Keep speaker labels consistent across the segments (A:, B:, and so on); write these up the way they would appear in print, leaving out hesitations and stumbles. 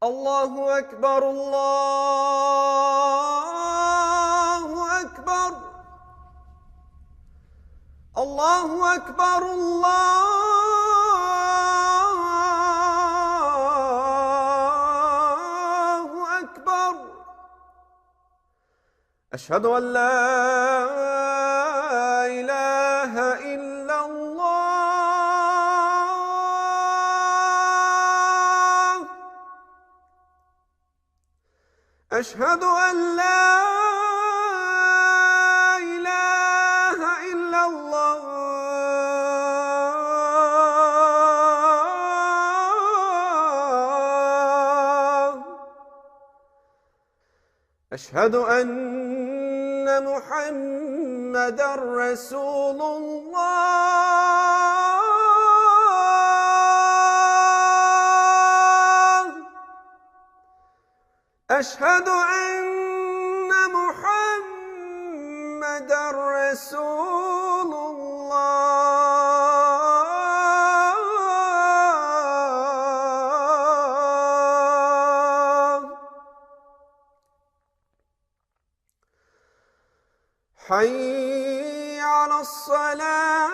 A: الله أكبر الله أكبر الله أكبر الله أكبر. أشهد أن لا إله إلا الله. أشهد أن لا إله إلا الله. أشهد أن محمدًا رسول الله. أشهد أن محمدًا رسول الله. حي على الصلاة.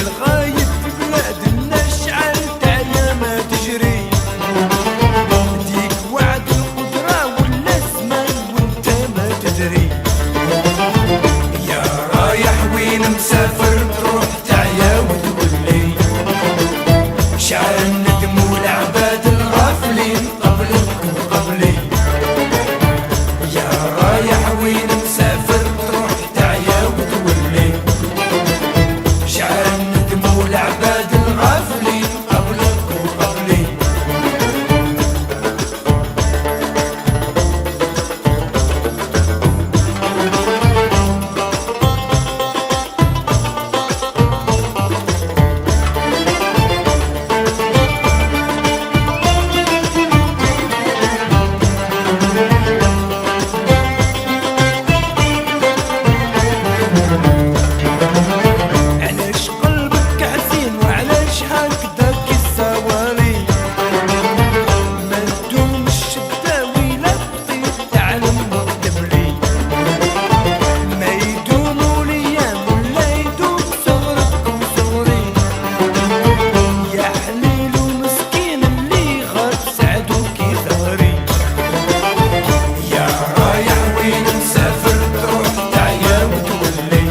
B: الغايب في بلادنا شعل تعيا ما تجري ديك وعد القدرة ولا زمان وانت ما تدري يا رايح وين مسافر تروح تعيا وتولي شعل الندم والعباد الغافلين قبلك وقبلي يا رايح وين مسافر تروح تعيا وتولي شعل الندم والعباد الغافلين قبلك وقبلي علاش قلبك حزين وعلاش هكداك السواري ما تدوم الشدة ويلا تطير تعلم وتدبري ما يدوموا الايام ولا يدوم صغرك وصغري يا حليل ومسكين اللي غاب سعدو كي ظهري يا رايح وين مسافر تروح تعيا وتولي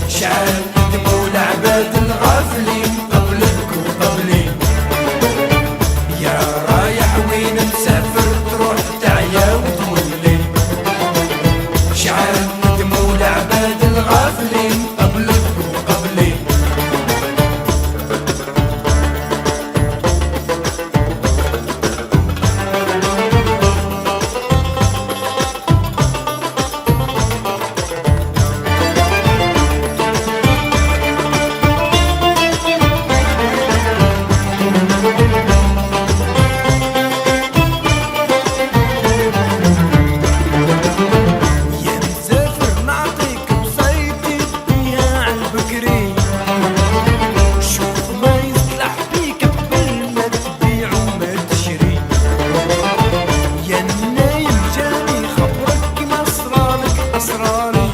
B: شعل الندم والعباد الغافلين قبلك وقبلي يا رايح وين مسافر تروح تعيا وتولي شعل الندم والعباد الغافلين قبلك وقبلي يا مسافر نعطيك بصيتي بيها عالبكري شوف ما يصلح بيك قبل ما تبيع وما تشري يا نايم جاني خبرك كيما صرالك اسراري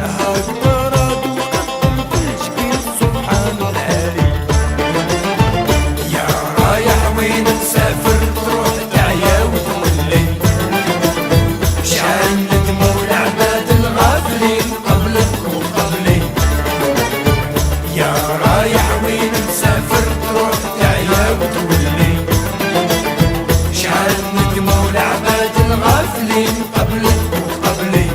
B: هكذا راد وقدم كل جبين سبحان العالي يا رايح وين مسافر تروح تعيا وتولي شعل الندم والعباد الغافلين قبلك وقبلي يا رايح وين مسافر تروح تعيا وتولي شعل الندم والعباد الغافلين قبلك وقبلي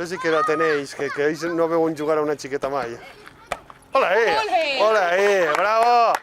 C: Ara sí que la tenéis, que ells no veuen jugar a una xiqueta mai. Hola,
D: Ole!
C: Hola, bravo!